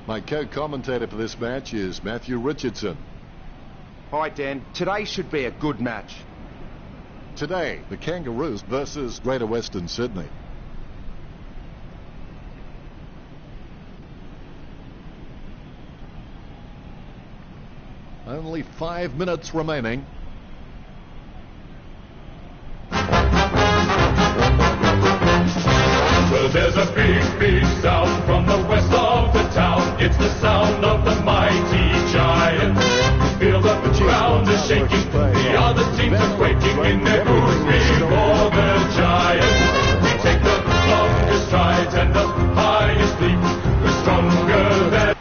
My co-commentator for this match is Matthew Richardson. Hi, Dan. Today should be a good match. Today, the Kangaroos versus Greater Western Sydney. Only 5 minutes remaining. Well, there's a big, big sound from the west of the town. It's the sound of the mighty Giants. Feel the ground is shaking. The other teams are quaking in their boots before the Giants. We take the longest strides and the highest leap. We're stronger than...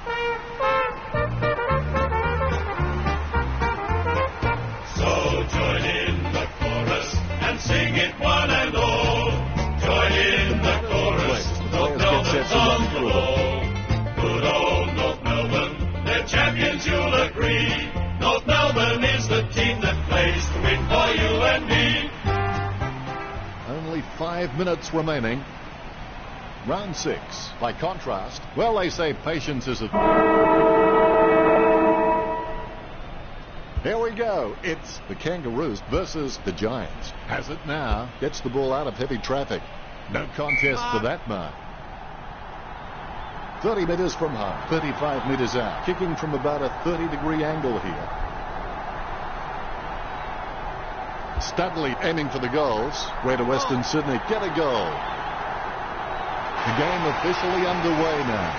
So join in the chorus and sing it one and all. Join in the chorus. North Melbourne's on the roll. Good old North Melbourne, they're champions, you'll agree. North Melbourne is the team that plays to win for you and me. Only 5 minutes remaining. Round 6. By contrast, well, they say patience is a... Here we go. It's the Kangaroos versus the Giants. Has it now. Gets the ball out of heavy traffic. No contest for that mark. 30 metres from home, 35 metres out. Kicking from about a 30-degree angle here. Studley aiming for the goals. Greater Western Sydney get a goal. The game officially underway now.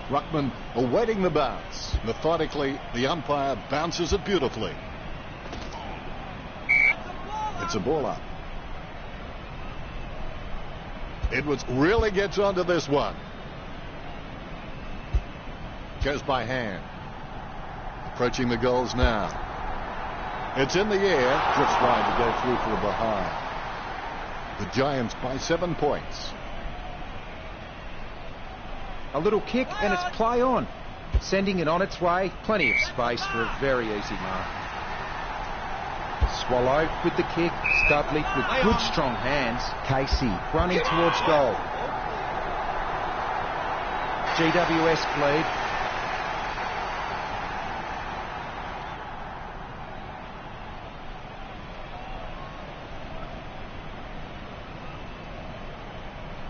Ruckman awaiting the bounce. Methodically, the umpire bounces it beautifully. It's a ball up. Edwards really gets onto this one. Goes by hand. Approaching the goals now. It's in the air. Just trying to go through for a behind. The Giants by 7 points. A little kick and it's play on. Sending it on its way. Plenty of space for a very easy mark. Swallow with the kick. Studley with good strong hands. Casey running towards goal. GWS lead.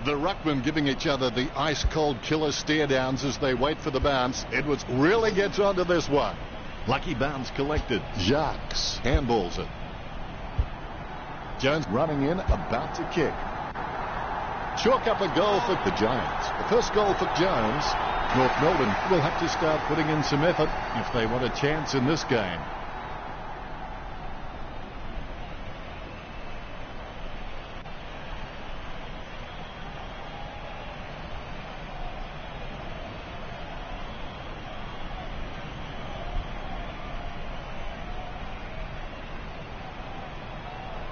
The ruckmen giving each other the ice-cold killer stare-downs as they wait for the bounce. Edwards really gets onto this one. Lucky bounce collected. Jacques handballs it. Jones running in, about to kick. Chalk up a goal for the Giants. The first goal for Jones. North Melbourne will have to start putting in some effort if they want a chance in this game.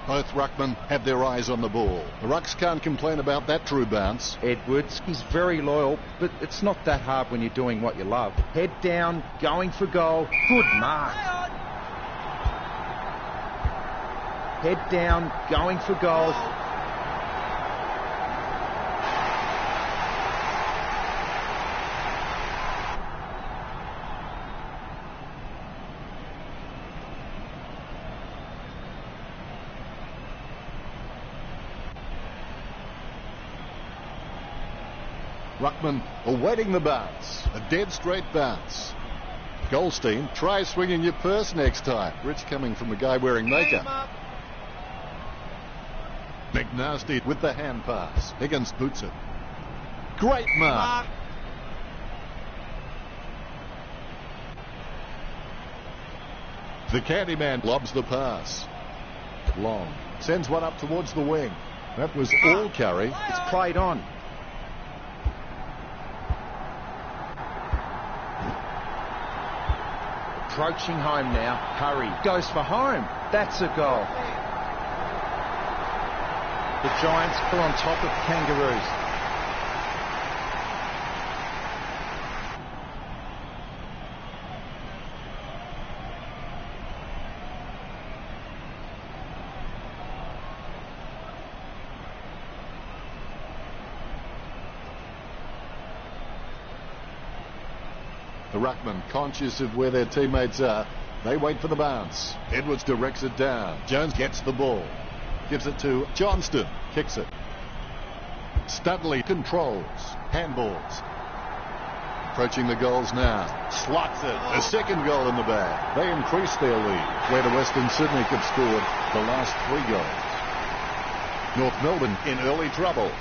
Both ruckmen have their eyes on the ball. The Rucks can't complain about that true bounce. Edwards, he's very loyal, but it's not that hard when you're doing what you love. Head down, going for goal. Good mark. Head down, going for goal. Ruckman awaiting the bounce. A dead straight bounce. Goldstein, try swinging your purse next time. Rich coming from a guy wearing makeup. McNasty with the hand pass. Higgins boots it. Great mark. The Candyman lobs the pass. Long. Sends one up towards the wing. That was all carry. It's played on. Approaching home now. Hurry. Goes for home. That's a goal. The Giants pull on top of Kangaroos. The ruckman, conscious of where their teammates are, they wait for the bounce. Edwards directs it down. Jones gets the ball. Gives it to Johnston. Kicks it. Studley controls. Handballs. Approaching the goals now. Slots it. A second goal in the bag. They increase their lead. Where the Western Sydney have scored the last 3 goals. North Melbourne in early trouble.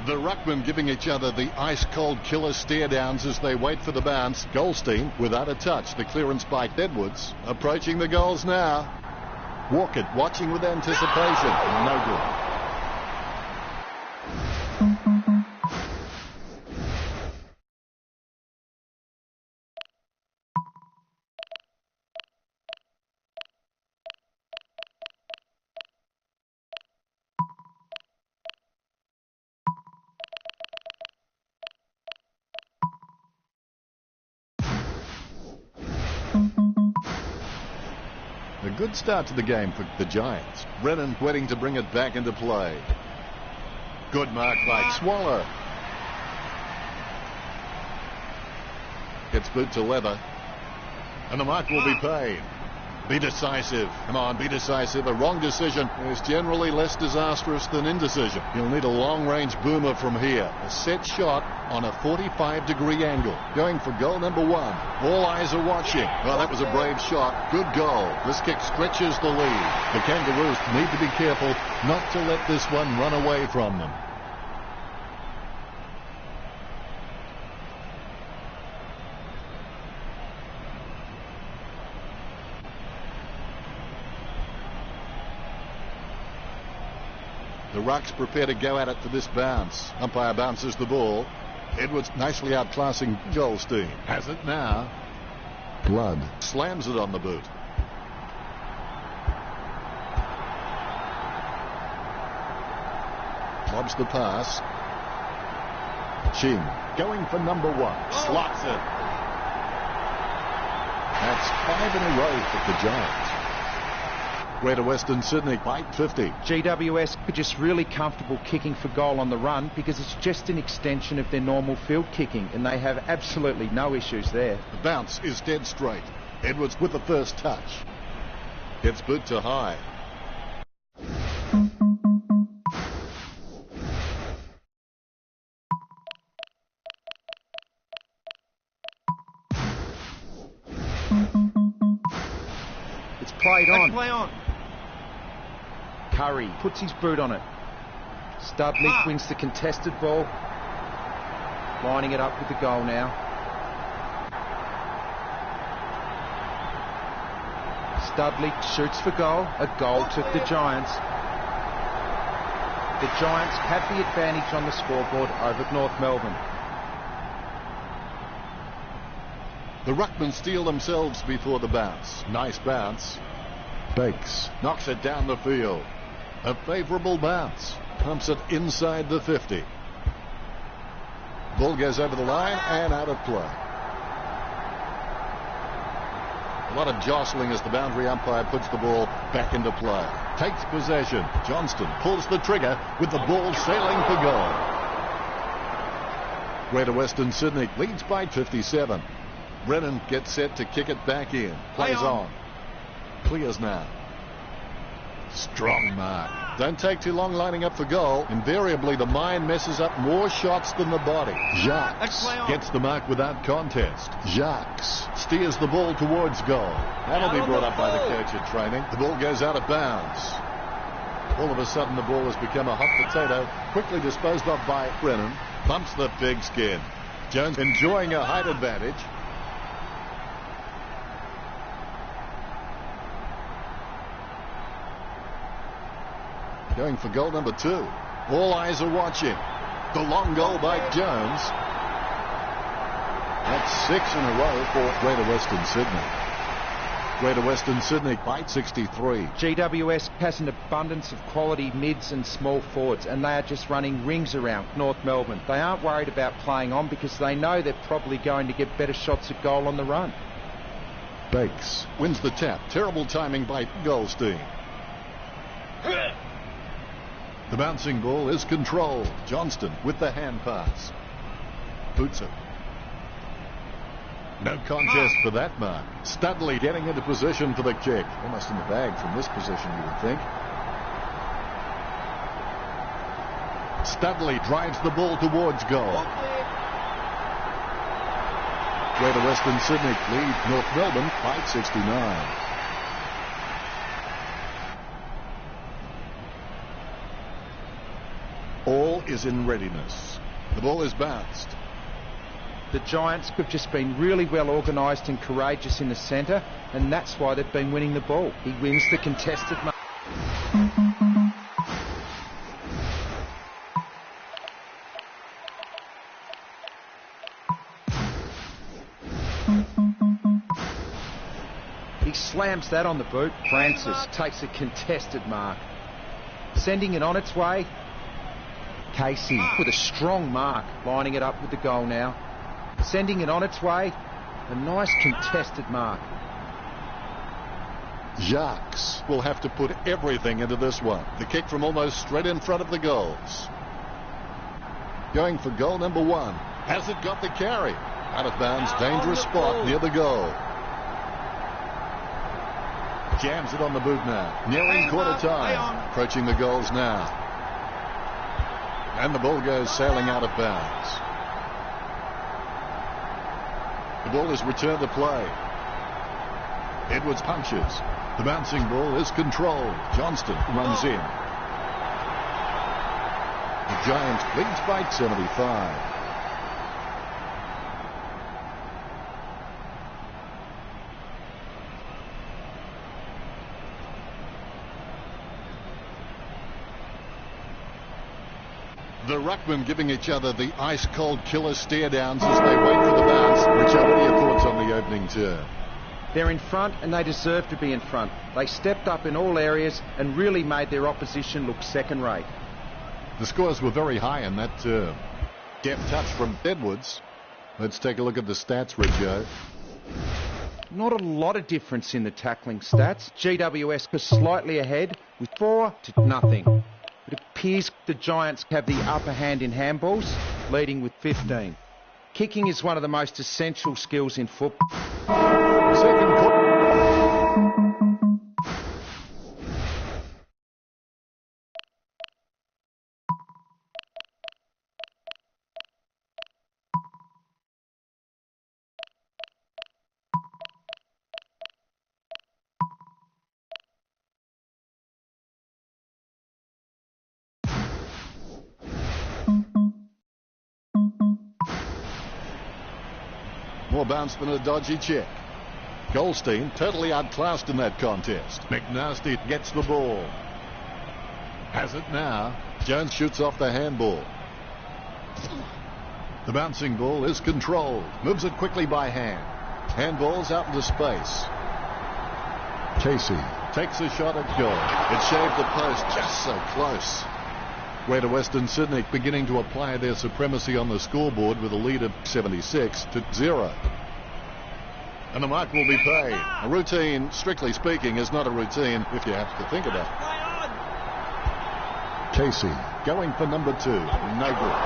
The ruckmen giving each other the ice-cold killer stare-downs as they wait for the bounce. Goldstein without a touch. The clearance by Edwards. Approaching the goals now. Walkett watching with anticipation. No good. A good start to the game for the Giants. Brennan waiting to bring it back into play. Good mark by Swallow. Gets boot to leather. And the mark will be paid. Be decisive. Come on, be decisive. A wrong decision is generally less disastrous than indecision. You'll need a long-range boomer from here. A set shot on a 45-degree angle. Going for goal number 1. All eyes are watching. Well, that was a brave shot. Good goal. This kick stretches the lead. The Kangaroos need to be careful not to let this one run away from them. The Rucks prepare to go at it for this bounce. Umpire bounces the ball. Edwards nicely outclassing Goldstein. Has it now. Blood slams it on the boot. Lobs the pass. Ching going for number 1. Slots it. That's 5 in a row for the Giants. Greater Western Sydney by 50. GWS are just really comfortable kicking for goal on the run because it's just an extension of their normal field kicking and they have absolutely no issues there. The bounce is dead straight. Edwards with the first touch. Gets boot to high. It's played on. Play on. Curry puts his boot on it. Studley wins the contested ball. Lining it up with the goal now. Studley shoots for goal. A goal to the Giants. The Giants have the advantage on the scoreboard over North Melbourne. The ruckmen steal themselves before the bounce. Nice bounce. Bakes knocks it down the field. A favourable bounce. Pumps it inside the 50. Ball goes over the line and out of play. A lot of jostling as the boundary umpire puts the ball back into play. Takes possession. Johnston pulls the trigger with the ball sailing for goal. Greater Western Sydney leads by 57. Brennan gets set to kick it back in. Plays on. Clears now. Strong mark. Don't take too long lining up for goal. Invariably, the mind messes up more shots than the body. Jacques gets the mark without contest. Jacques steers the ball towards goal. That'll be brought up by the coach at training. The ball goes out of bounds. All of a sudden, the ball has become a hot potato. Quickly disposed of by Brennan. Bumps the pigskin. Jones enjoying a height advantage. Going for goal number 2. All eyes are watching. The long goal by Jones. That's 6 in a row for Greater Western Sydney. Greater Western Sydney by 63. GWS has an abundance of quality mids and small forwards, and they are just running rings around North Melbourne. They aren't worried about playing on because they know they're probably going to get better shots at goal on the run. Bakes wins the tap. Terrible timing by Goldstein. The bouncing ball is controlled. Johnston with the hand pass. Boots it. No contest for that mark. Studley getting into position for the kick. Almost in the bag from this position, you would think. Studley drives the ball towards goal. Greater Western Sydney lead North Melbourne 569. All is in readiness. The ball is bounced. The Giants have just been really well organised and courageous in the centre, and that's why they've been winning the ball. He wins the contested mark. He slams that on the boot. Francis takes a contested mark. Sending it on its way. Casey with a strong mark, lining it up with the goal now. Sending it on its way. A nice contested mark. Jacques will have to put everything into this one. The kick from almost straight in front of the goals. Going for goal number 1. Has it got the carry? Out of bounds, dangerous spot near the goal. Jams it on the boot now. Nearing quarter time. Approaching the goals now. And the ball goes sailing out of bounds. The ball is returned to play. Edwards punches. The bouncing ball is controlled. Johnston runs in. The Giants leads by 75. The ruckmen giving each other the ice-cold killer stare-downs as they wait for the bounce. Richard, what are your thoughts on the opening turn? They're in front and they deserve to be in front. They stepped up in all areas and really made their opposition look second-rate. The scores were very high in that term. Deft touch from Edwards. Let's take a look at the stats, Richo. Not a lot of difference in the tackling stats. GWS was slightly ahead with 4-0. It appears the Giants have the upper hand in handballs, leading with 15. Kicking is one of the most essential skills in football. More bounce than a dodgy check. Goldstein totally outclassed in that contest. McNasty gets the ball. Has it now. Jones shoots off the handball. The bouncing ball is controlled. Moves it quickly by hand. Handball's out into space. Casey takes a shot at goal. It shaved the post just so close. Greater Western Sydney beginning to apply their supremacy on the scoreboard with a lead of 76-0. And the mark will be paid. A routine, strictly speaking, is not a routine if you have to think about it. Casey going for number 2. No good.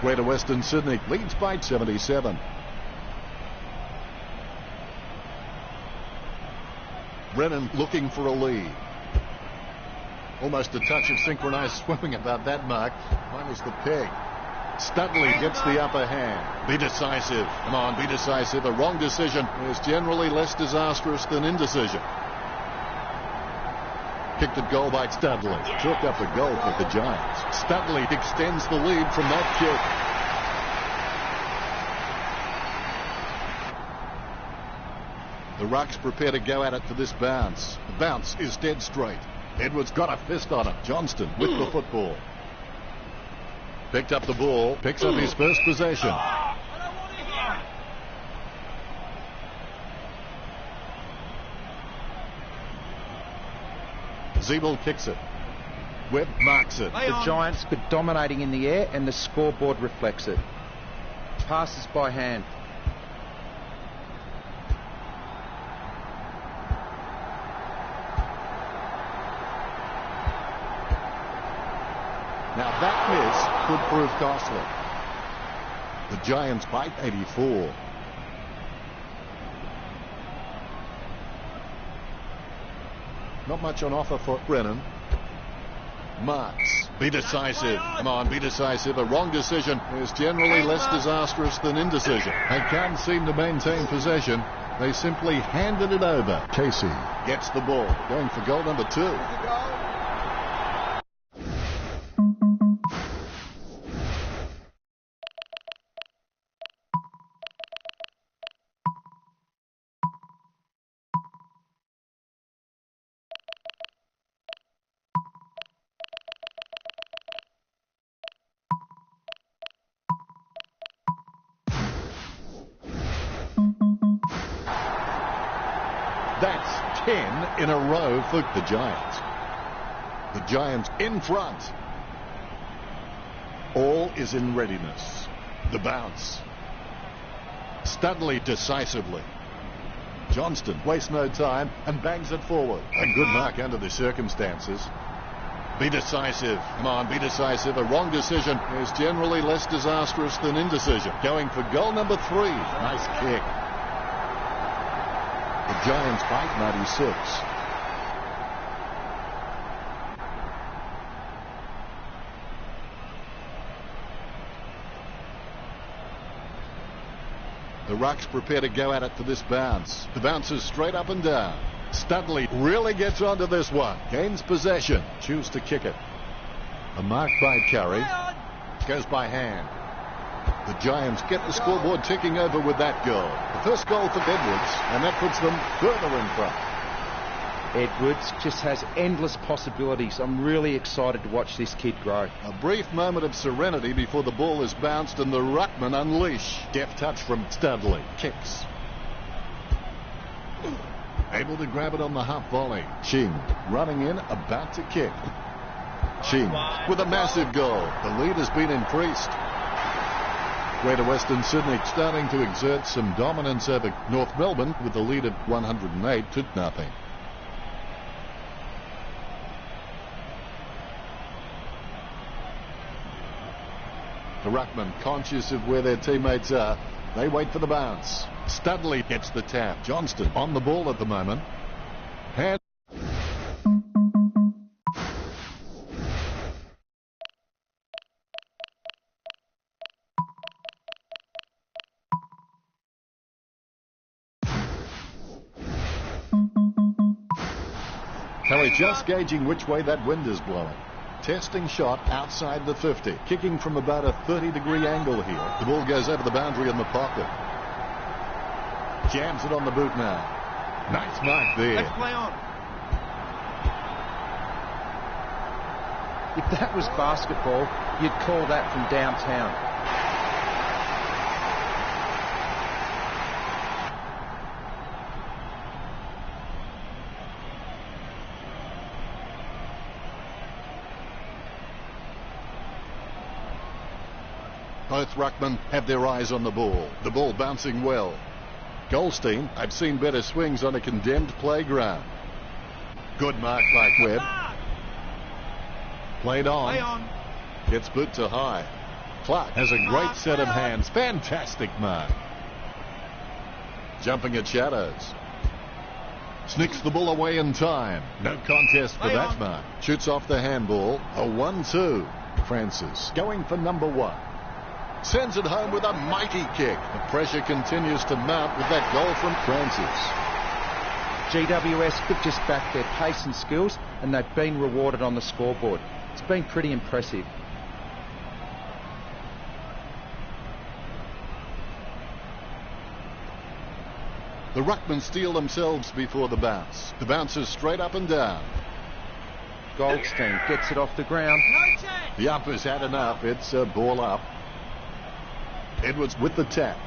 Greater Western Sydney leads by 77. Brennan looking for a lead. Almost a touch of synchronized swimming about that mark. Minus the peg. Studley gets the upper hand. Be decisive. Come on, be decisive. A wrong decision is generally less disastrous than indecision. Kicked at goal by Studley. Chalked up a goal for the Giants. Studley extends the lead from that kick. The Rucks prepare to go at it for this bounce. The bounce is dead straight. Edwards got a fist on it. Johnston with the football. Picked up the ball. Picks up his first possession. Zeeble kicks it. Webb marks it. The Giants were dominating in the air and the scoreboard reflects it. Passes by hand. Now that miss could prove costly. The Giants bite 84. Not much on offer for Brennan. Marks. Be decisive. Come on, be decisive. A wrong decision is generally less disastrous than indecision. They can't seem to maintain possession. They simply handed it over. Casey gets the ball. Going for goal number 2. That's 10 in a row for the Giants. The Giants in front. All is in readiness. The bounce. Studley decisively. Johnston wastes no time and bangs it forward. A good mark under the circumstances. Be decisive. Come on, be decisive. A wrong decision is generally less disastrous than indecision. Going for goal number 3. Nice kick. The Giants bite 96. The Rucks prepare to go at it for this bounce. The bounce is straight up and down. Studley really gets onto this one. Gains possession. Choose to kick it. A mark by Curry. Goes by hand. The Giants get the scoreboard ticking over with that goal. The first goal for Edwards, and that puts them further in front. Edwards just has endless possibilities. I'm really excited to watch this kid grow. A brief moment of serenity before the ball is bounced and the Ruckmen unleash. Deft touch from Studley. Kicks. Able to grab it on the half volley. Ching running in, about to kick. Ching with a massive goal. The lead has been increased. Greater Western Sydney starting to exert some dominance over North Melbourne with the lead at 108-0. The Ruckmen, conscious of where their teammates are, they wait for the bounce. Studley gets the tap. Johnston on the ball at the moment. Hand. Curry just gauging which way that wind is blowing. Testing shot outside the 50. Kicking from about a 30-degree angle here. The ball goes over the boundary in the pocket. Jams it on the boot now. Nice mark there. Let's play on. If that was basketball, you'd call that from downtown. Both Ruckmen have their eyes on the ball. The ball bouncing well. Goldstein, I've seen better swings on a condemned playground. Good mark by Webb. Played on. Play on. Gets boot to high. Clark has a great set of hands. Fantastic mark. Jumping at shadows. Sneaks the ball away in time. No contest for that mark. Shoots off the handball. A 1-2. Francis going for number 1. Sends it home with a mighty kick. The pressure continues to mount with that goal from Francis. GWS have just backed their pace and skills, and they've been rewarded on the scoreboard. It's been pretty impressive. The Ruckmen steal themselves before the bounce. The bounce is straight up and down. Goldstein gets it off the ground. The uppers had enough. It's a ball up. Edwards with the tap.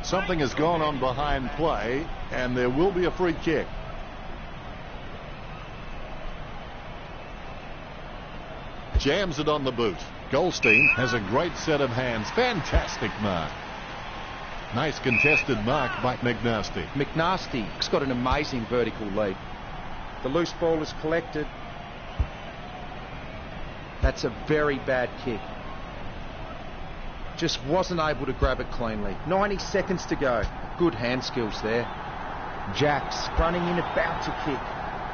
Something has gone on behind play, and there will be a free kick. Jams it on the boot. Goldstein has a great set of hands. Fantastic mark. Nice contested mark by McNasty. McNasty's got an amazing vertical leap. The loose ball is collected. That's a very bad kick. Just wasn't able to grab it cleanly. 90 seconds to go. Good hand skills there. Jacks running in, about to kick.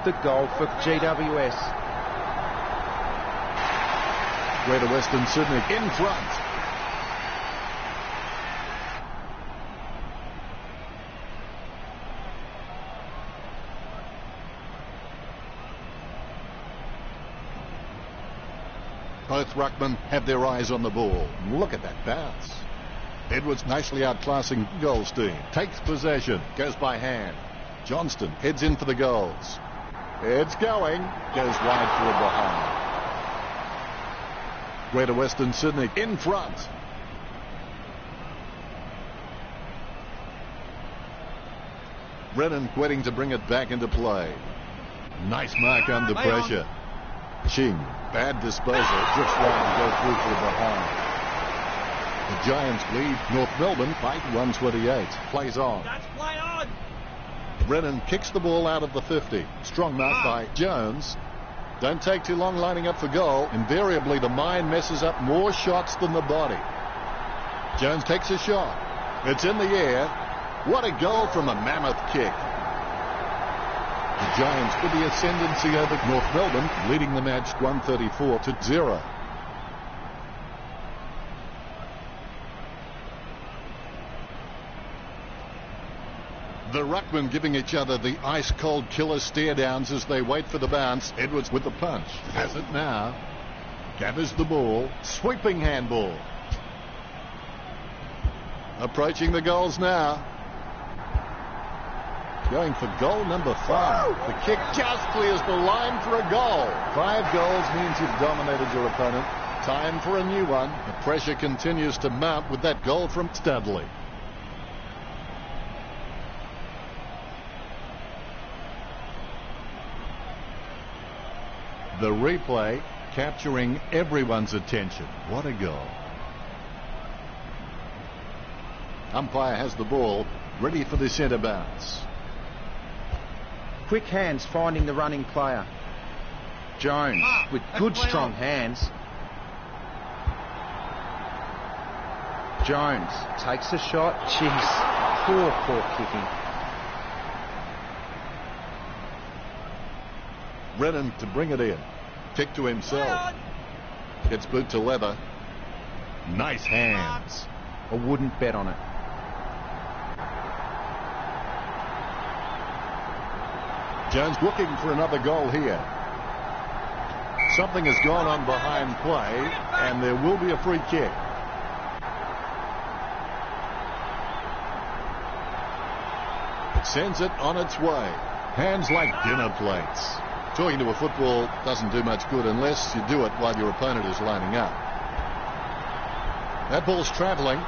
The goal for GWS. Greater Western Sydney in front. Both ruckmen have their eyes on the ball. Look at that bounce. Edwards nicely outclassing Goldstein. Takes possession. Goes by hand. Johnston heads in for the goals. It's going. Goes wide for a behind. Greater Western Sydney in front. Brennan waiting to bring it back into play. Nice mark under pressure. Ching, bad disposal, drifts wide to go through for the behind. The Giants lead North Melbourne by 128. Plays on. That's play on. Brennan kicks the ball out of the 50. Strong mark by Jones. Don't take too long lining up for goal. Invariably, the mind messes up more shots than the body. Jones takes a shot. It's in the air. What a goal from a mammoth kick. The Giants with the ascendancy over North Melbourne, leading the match 134-0. The ruckmen giving each other the ice-cold killer stare-downs as they wait for the bounce. Edwards with the punch. Has it now. Gathers the ball. Sweeping handball. Approaching the goals now. Going for goal number 5. The kick just clears the line for a goal. 5 goals means you've dominated your opponent. Time for a new one. The pressure continues to mount with that goal from Studley. The replay capturing everyone's attention. What a goal. Umpire has the ball, ready for the centre bounce. Quick hands finding the running player. Jones with good strong hands. Jones takes a shot. Jeez, poor kicking. Brennan to bring it in. Kick to himself. Gets boot to leather. Nice hands. I wouldn't bet on it. Jones looking for another goal here. Something has gone on behind play, and there will be a free kick. Sends it on its way. Hands like dinner plates. Talking to a football doesn't do much good unless you do it while your opponent is lining up. That ball's travelling.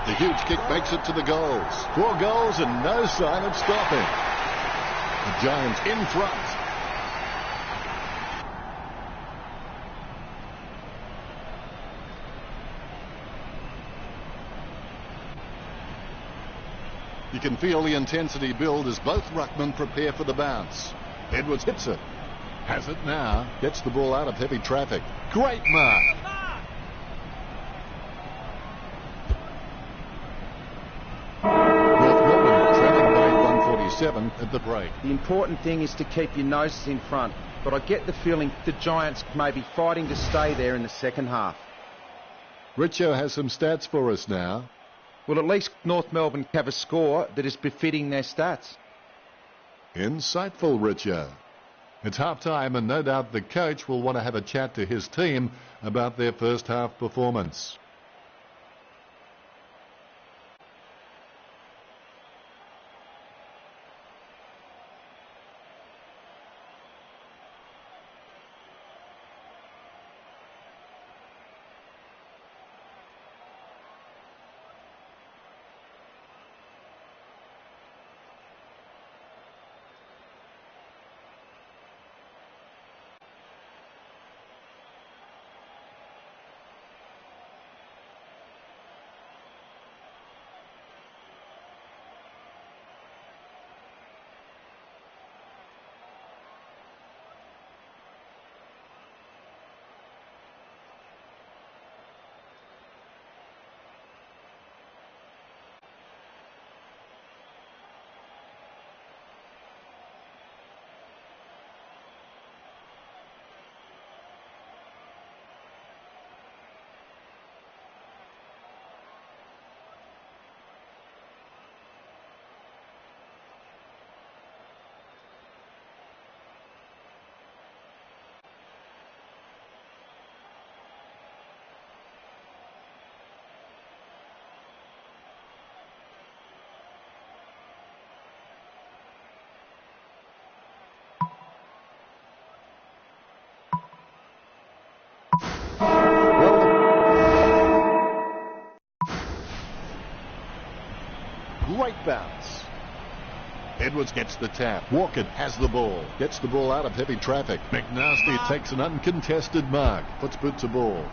The huge kick makes it to the goals. 4 goals and no sign of stopping. The Giants in front. You can feel the intensity build as both ruckmen prepare for the bounce. Edwards hits it. Has it now. Gets the ball out of heavy traffic. Great mark. At the break. The important thing is to keep your noses in front, but I get the feeling the Giants may be fighting to stay there in the second half. Richo has some stats for us now. Well, at least North Melbourne have a score that is befitting their stats. Insightful, Richo. It's half-time, and no doubt the coach will want to have a chat to his team about their first half performance. Great bounce. Edwards gets the tap. Walker has the ball. Gets the ball out of heavy traffic. McNasty takes an uncontested mark. Puts boot to ball.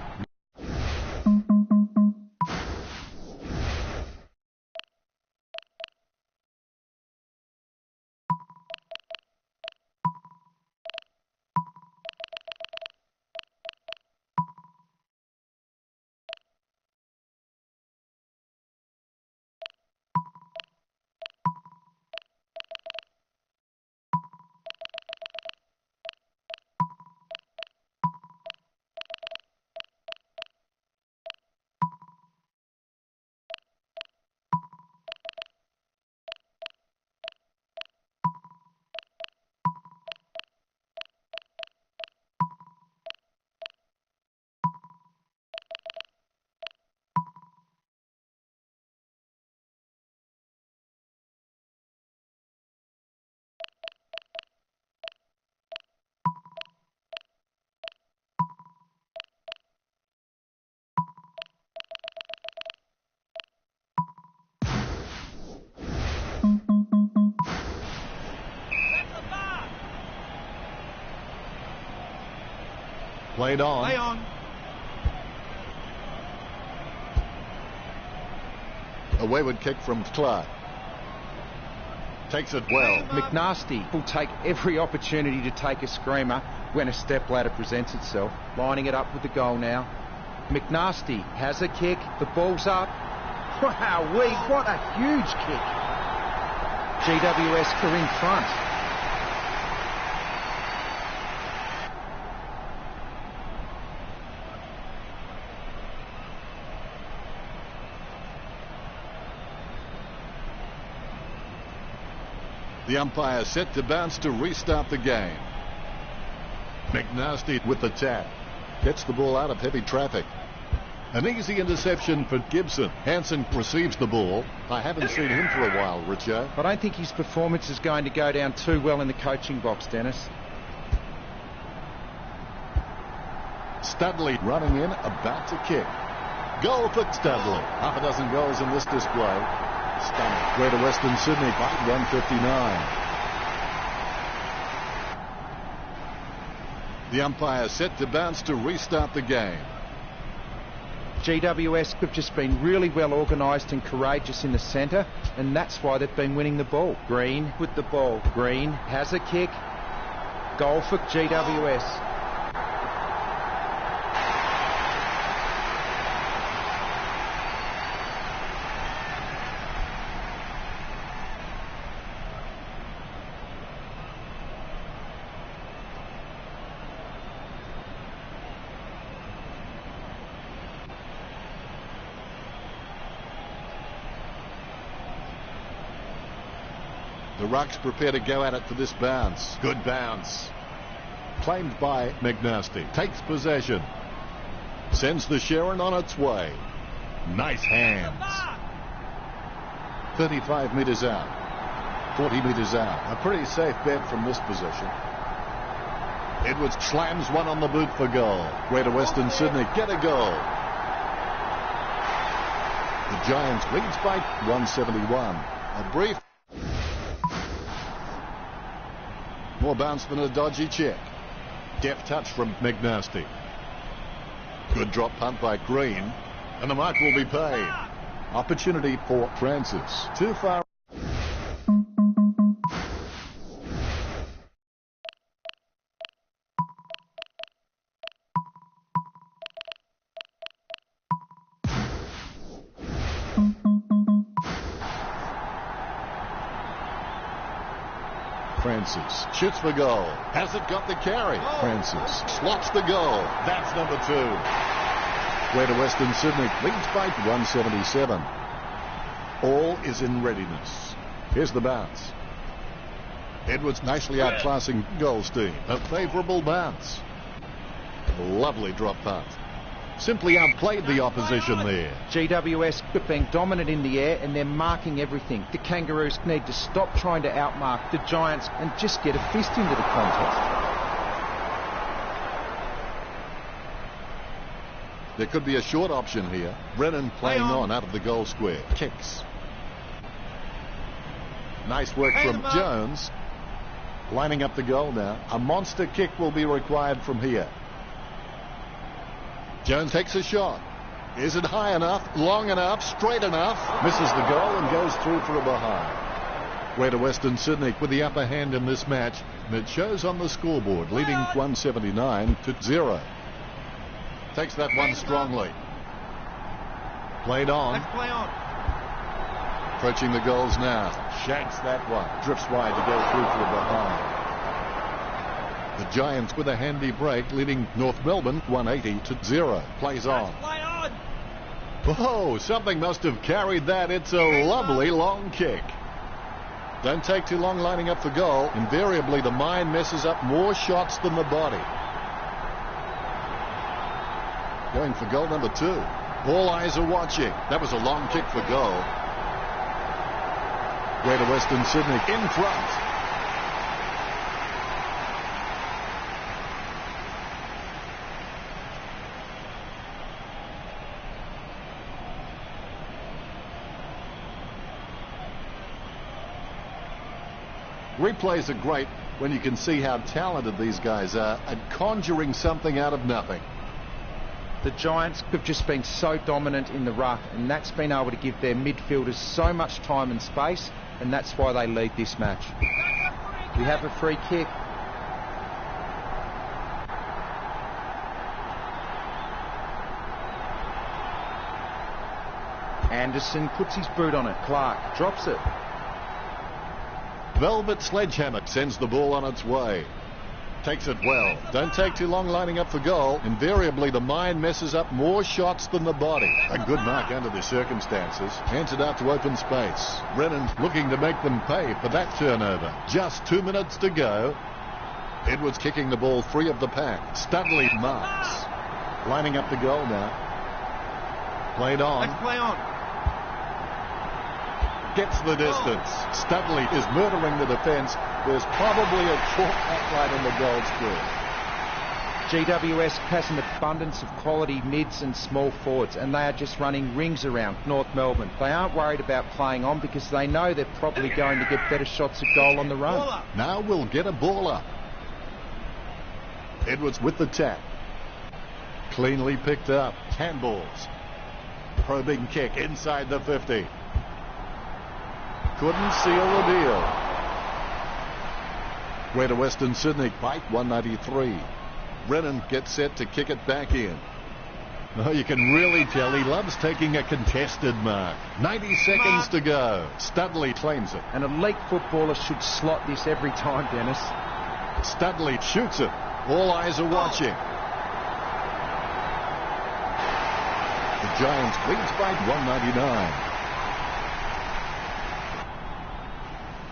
Played on. Play on. A wayward kick from Clark. Takes it well. McNasty will take every opportunity to take a screamer when a stepladder presents itself. Lining it up with the goal now. McNasty has a kick. The ball's up. Wow, what a huge kick. GWS are in front. The umpire set to bounce to restart the game. McNasty with the tap. Gets the ball out of heavy traffic. An easy interception for Gibson. Hansen receives the ball. I haven't seen him for a while, Richo. I don't think his performance is going to go down too well in the coaching box, Dennis. Studley running in, about to kick. Goal for Studley. Half a dozen goals in this display. Stunning. Greater Western Sydney by 159. The umpire set to bounce to restart the game. GWS have just been really well organised and courageous in the centre, and that's why they've been winning the ball. Green with the ball. Green has a kick. Goal for GWS. The Rucks prepare to go at it for this bounce. Good bounce. Claimed by McNasty. Takes possession. Sends the Sharon on its way. Nice hands. 35 metres out. 40 metres out. A pretty safe bet from this position. Edwards slams one on the boot for goal. Greater Western Sydney get a goal. The Giants leads by 171. A brief. More bounce than a dodgy check. Deft touch from McNasty. Good drop punt by Green. And the mark will be paid. Opportunity for Francis. Too far. Francis shoots for goal. Has it got the carry? Francis slots the goal. That's number 2. Greater Western Sydney leads by 177. All is in readiness. Here's the bounce. Edwards nicely outclassing Goldstein. A favourable bounce. Lovely drop punt. Simply outplayed the opposition there. GWS have been dominant in the air and they're marking everything. The Kangaroos need to stop trying to outmark the Giants and just get a fist into the contest. There could be a short option here. Brennan playing on out of the goal square. Kicks. Nice work from Jones. Lining up the goal now. A monster kick will be required from here. Jones takes a shot. Is it high enough, long enough, straight enough? Misses the goal and goes through for a behind. Greater Western Sydney with the upper hand in this match, and it shows on the scoreboard, leading 179-0. Takes that one strongly. Played on. Let's play on. Approaching the goals now. Shanks that one. Drifts wide to go through for a behind. The Giants with a handy break, leading North Melbourne 180-0. Plays on. Play on. Oh, something must have carried that. It's a lovely long kick. Don't take too long lining up for goal. Invariably, the mind messes up more shots than the body. Going for goal number 2. All eyes are watching. That was a long kick for goal. Greater Western Sydney in front. Replays are great when you can see how talented these guys are at conjuring something out of nothing. The Giants have just been so dominant in the ruck, and that's been able to give their midfielders so much time and space, and that's why they lead this match. We have a free kick. Anderson puts his boot on it. Clark drops it. Velvet Sledgehammer sends the ball on its way. Takes it well. Don't take too long lining up for goal. Invariably, the mind messes up more shots than the body. A good mark under the circumstances. Hands it out to open space. Brennan looking to make them pay for that turnover. Just 2 minutes to go. Edwards kicking the ball free of the pack. Studley marks. Lining up the goal now. Played on. Let's play on. Gets the distance. Studley is murdering the defence. There's probably a chalk outline in the goal square. GWS has an abundance of quality mids and small forwards, and they are just running rings around North Melbourne. They aren't worried about playing on because they know they're probably going to get better shots at goal on the run. Now we'll get a ball up. Edwards with the tap. Cleanly picked up. Handballs. Probing kick inside the 50. Couldn't seal the deal. Greater Western Sydney fight 193. Brennan gets set to kick it back in. Oh, you can really tell he loves taking a contested mark. 90 seconds to go. Studley claims it. An elite footballer should slot this every time, Dennis. Studley shoots it. All eyes are watching. The Giants leads by 199.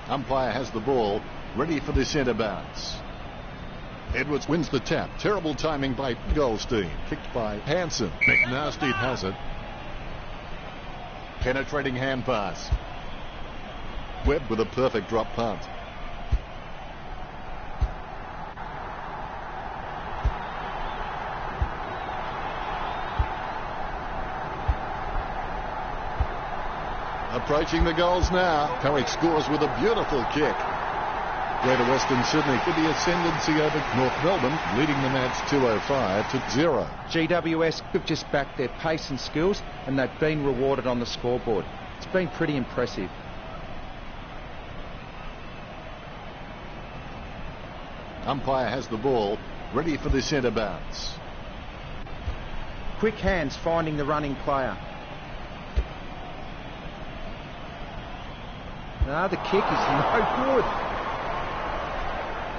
Umpire has the ball, ready for the centre bounce. Edwards wins the tap. Terrible timing by Goldstein. Kicked by Hansen. McNasty has it. Penetrating hand pass. Webb with a perfect drop punt. Approaching the goals now. Carrick scores with a beautiful kick. Greater Western Sydney with the ascendancy over North Melbourne, leading the match 205-0. GWS have just backed their pace and skills, and they've been rewarded on the scoreboard. It's been pretty impressive. Umpire has the ball, ready for the centre bounce. Quick hands finding the running player. No, the kick is no good.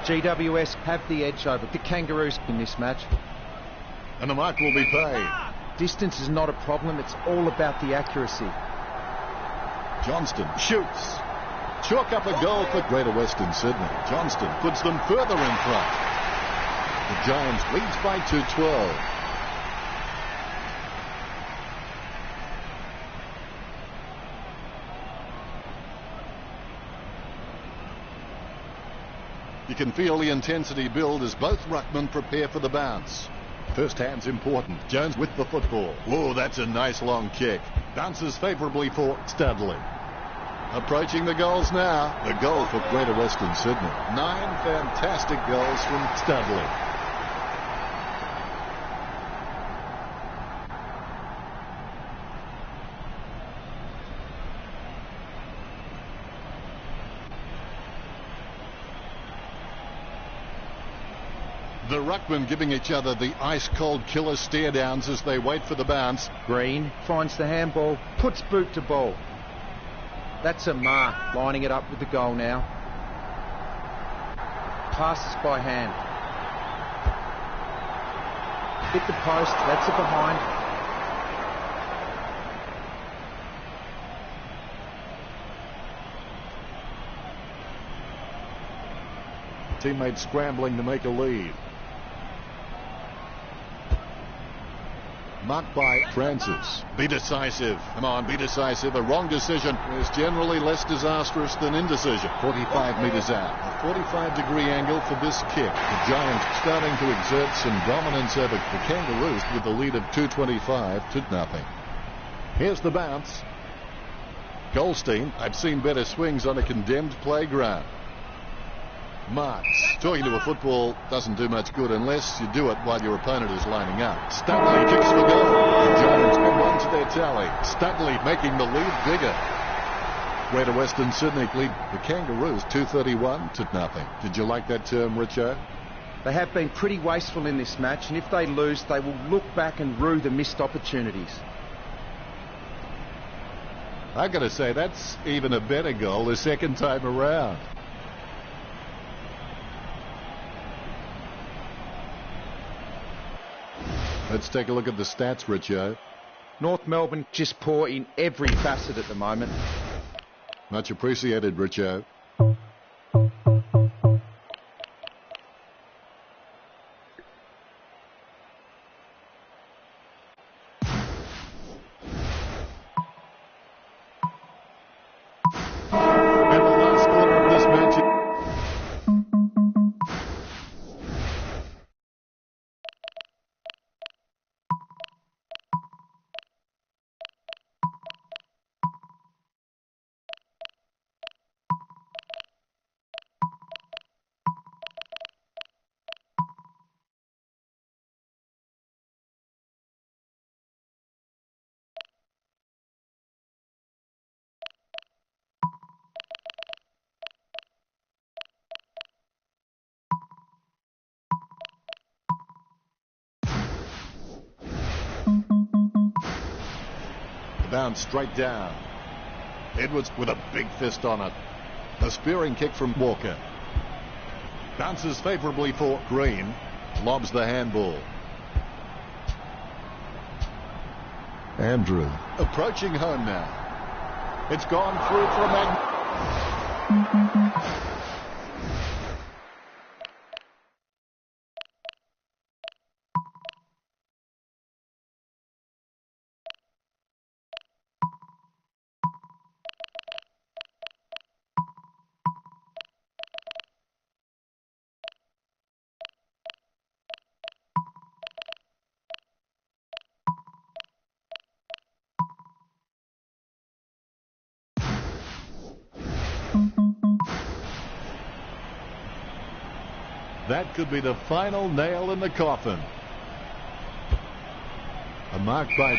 GWS have the edge over the Kangaroos in this match. And the mark will be paid. Distance is not a problem. It's all about the accuracy. Johnston shoots. Chalk up a goal for Greater Western Sydney. Johnston puts them further in front. The Giants leads by 2-12. You can feel the intensity build as both ruckmen prepare for the bounce. First hand's important. Jones with the football. Whoa, that's a nice long kick. Bounces favourably for Studley. Approaching the goals now. The goal for Greater Western Sydney. 9 fantastic goals from Studley. The ruckmen giving each other the ice-cold killer stare-downs as they wait for the bounce. Green finds the handball, puts boot to ball. That's a mark, lining it up with the goal now. Passes by hand. Hit the post, that's it behind. Teammates scrambling to make a lead. Marked by Francis. Be decisive. Come on, be decisive. A wrong decision is generally less disastrous than indecision. 45 metres out. A 45-degree angle for this kick. The Giants starting to exert some dominance over the Kangaroos with the lead of 225 to nothing. Here's the bounce. Goldstein. I've seen better swings on a condemned playground. Marks. Talking to a football doesn't do much good unless you do it while your opponent is lining up. Studley kicks for goal. The Giants come on to their tally. Studley making the lead bigger. Greater Western Sydney lead the Kangaroos 231 to nothing. Did you like that term, Richo? They have been pretty wasteful in this match, and if they lose, they will look back and rue the missed opportunities. I've got to say, that's even a better goal the second time around. Let's take a look at the stats, Richo. North Melbourne just poor in every facet at the moment. Much appreciated, Richo. And the last quarter of this match. Bounce straight down. Edwards with a big fist on it. A spearing kick from Walker. Bounces favourably for Green. Lobs the handball. Andrew. Approaching home now. It's gone through for a That could be the final nail in the coffin. A mark by...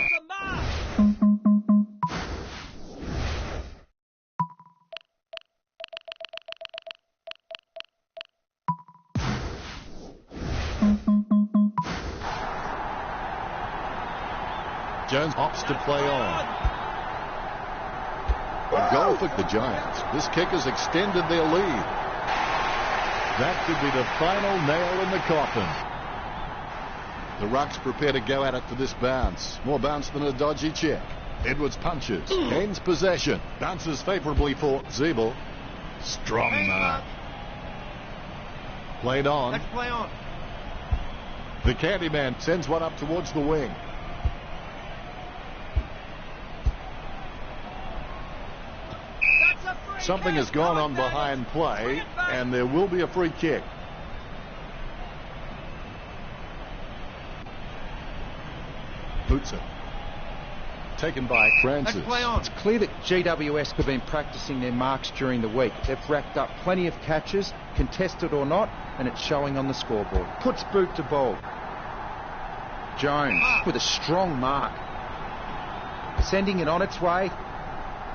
Jones opts to play on. A goal for the Giants. This kick has extended their lead. That could be the final nail in the coffin. The Rucks prepare to go at it for this bounce. More bounce than a dodgy check. Edwards punches. Gains possession. Bounces favourably for Zeeble. Strong mark. Played on. Let's play on. The Candyman sends one up towards the wing. Something has gone on behind play, and there will be a free kick. Boots it. Taken by Francis. Play on. It's clear that GWS have been practicing their marks during the week. They've racked up plenty of catches, contested or not, and it's showing on the scoreboard. Puts boot to ball. Jones with a strong mark. Sending it on its way.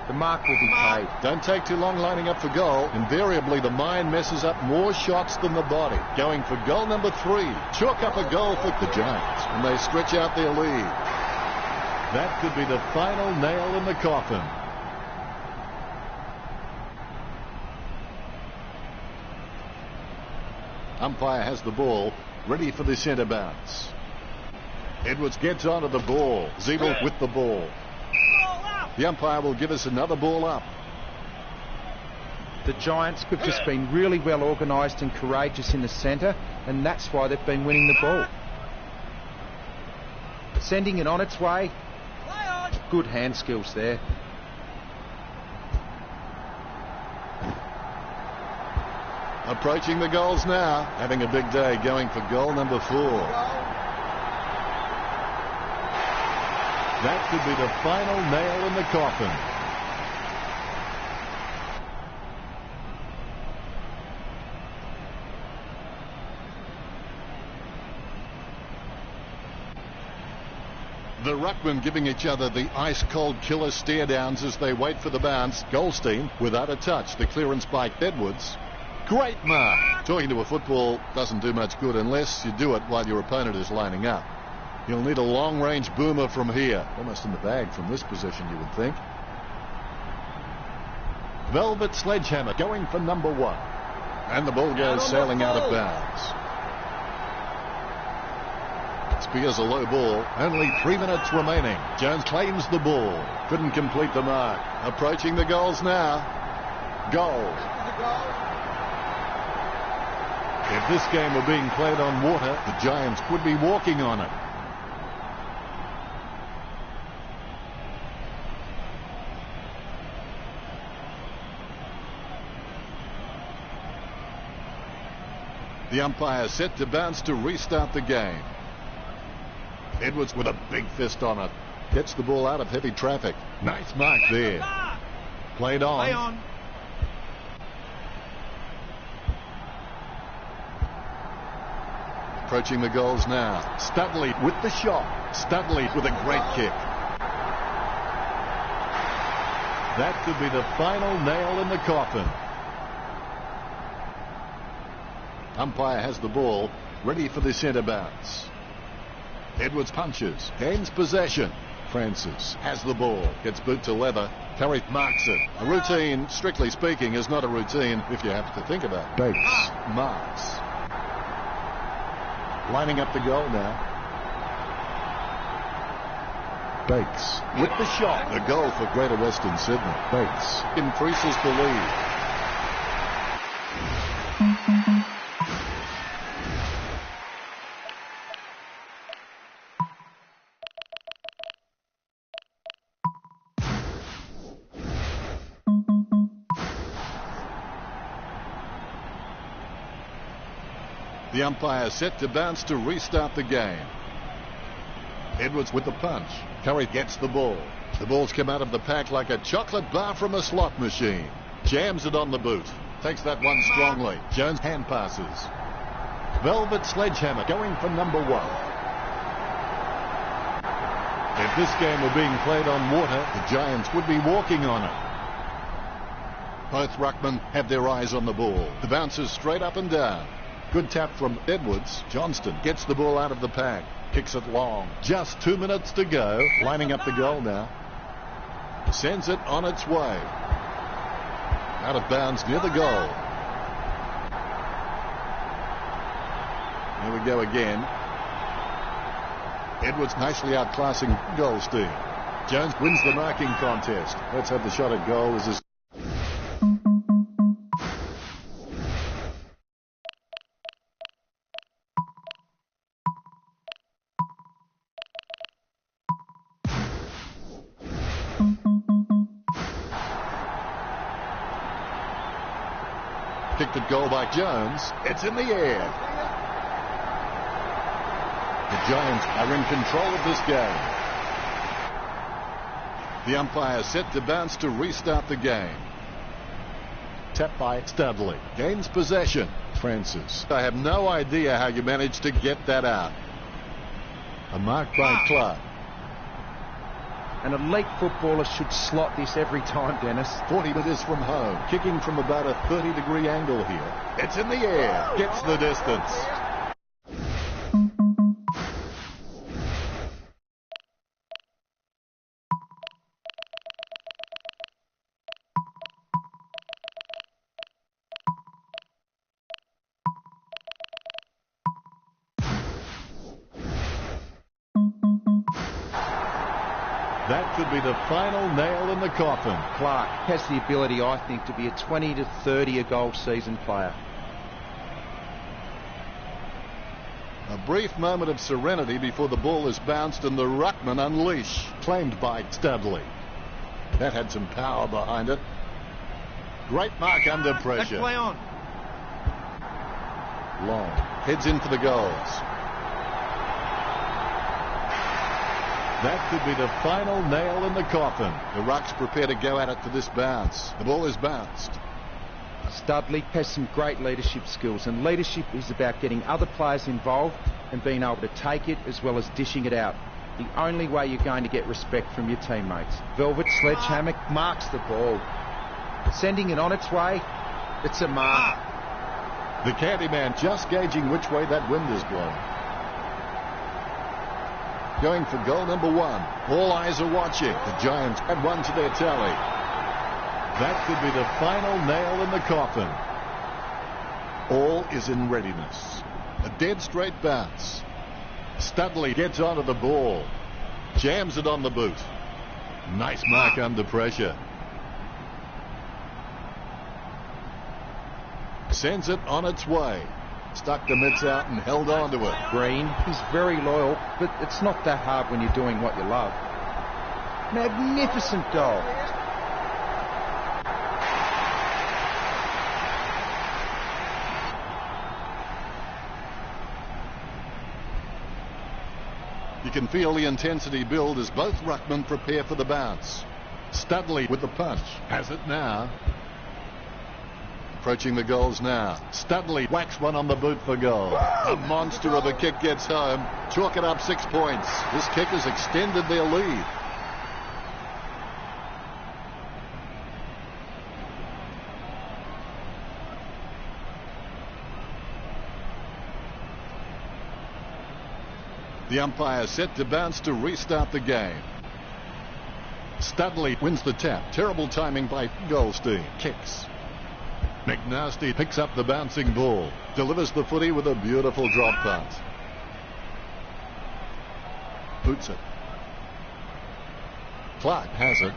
The mark will be paid. Don't take too long lining up for goal. Invariably, the mind messes up more shots than the body. Going for goal number 3. Chalk up a goal for the Giants, and they stretch out their lead. That could be the final nail in the coffin. Umpire has the ball, ready for the centre bounce. Edwards gets onto the ball. Zeeble with the ball. The umpire will give us another ball up. The Giants have just been really well organised and courageous in the centre, and that's why they've been winning the ball. Sending it on its way. Good hand skills there. Approaching the goals now. Having a big day, going for goal number 4. That could be the final nail in the coffin. The ruckmen giving each other the ice-cold killer stare-downs as they wait for the bounce. Goldstein without a touch. The clearance by Edwards. Great mark. Talking to a football doesn't do much good unless you do it while your opponent is lining up. You'll need a long-range boomer from here. Almost in the bag from this position, you would think. Velvet Sledgehammer going for number 1. And the ball goes sailing out of bounds. Spears a low ball. Only 3 minutes remaining. Jones claims the ball. Couldn't complete the mark. Approaching the goals now. Goal. If this game were being played on water, the Giants would be walking on it. The umpire set to bounce to restart the game. Edwards with a big fist on it. Gets the ball out of heavy traffic. Nice mark there. Played on. Play on. Approaching the goals now. Studley with the shot. Studley with a great kick. That could be the final nail in the coffin. Umpire has the ball, ready for the centre bounce. Edwards punches, gains possession. Francis has the ball, gets boot to leather. Curry marks it. A routine, strictly speaking, is not a routine if you have to think about it. Bates marks. Lining up the goal now. Bates with the shot. The goal for Greater Western Sydney. Bates increases the lead. The umpire set to bounce to restart the game. Edwards with the punch. Curry gets the ball. The ball's come out of the pack like a chocolate bar from a slot machine. Jams it on the boot. Takes that one strongly. Jones hand passes. Velvet Sledgehammer going for number 1. If this game were being played on water, the Giants would be walking on it. Both ruckmen have their eyes on the ball. The bounce is straight up and down. Good tap from Edwards. Johnston gets the ball out of the pack. Kicks it long. Just 2 minutes to go. Lining up the goal now. Sends it on its way. Out of bounds near the goal. Here we go again. Edwards nicely outclassing Goldstein. Jones wins the marking contest. Let's have the shot at goal. This is kicked at goal by Jones. It's in the air. The Giants are in control of this game. The umpire set to bounce to restart the game. Tap by Studley. Gains possession. Francis. I have no idea how you managed to get that out. A mark by Clark. An elite footballer should slot this every time, Dennis. 40 metres from home. Kicking from about a 30-degree angle here. It's in the air. Gets the distance. That could be the final nail in the coffin. Clark has the ability, I think, to be a 20 to 30 a goal season player. A brief moment of serenity before the ball is bounced and the ruckman unleash. Claimed by Studley. That had some power behind it. Great mark under pressure. Play on. Long. Heads in for the goals. That could be the final nail in the coffin. The Rucks prepare to go at it for this bounce. The ball is bounced. Studley has some great leadership skills, and leadership is about getting other players involved and being able to take it as well as dishing it out. The only way you're going to get respect from your teammates. Velvet Sledgehammer marks the ball. Sending it on its way, it's a mark. The Candyman just gauging which way that wind is blowing. Going for goal number 1. All eyes are watching. The Giants add one to their tally. That could be the final nail in the coffin. All is in readiness. A dead straight bounce. Studley gets onto the ball. Jams it on the boot. Nice mark under pressure. Sends it on its way. Stuck the mitts out and held on to it. Green, he's very loyal, but it's not that hard when you're doing what you love. Magnificent goal. You can feel the intensity build as both ruckmen prepare for the bounce. Studley with the punch. Has it now. Approaching the goals now. Studley whacks one on the boot for goal. A monster of a kick gets home. Chalk it up 6 points. This kick has extended their lead. The umpire set to bounce to restart the game. Studley wins the tap. Terrible timing by Goldstein. Kicks. McNasty picks up the bouncing ball. Delivers the footy with a beautiful drop punt. Boots it. Clark has it.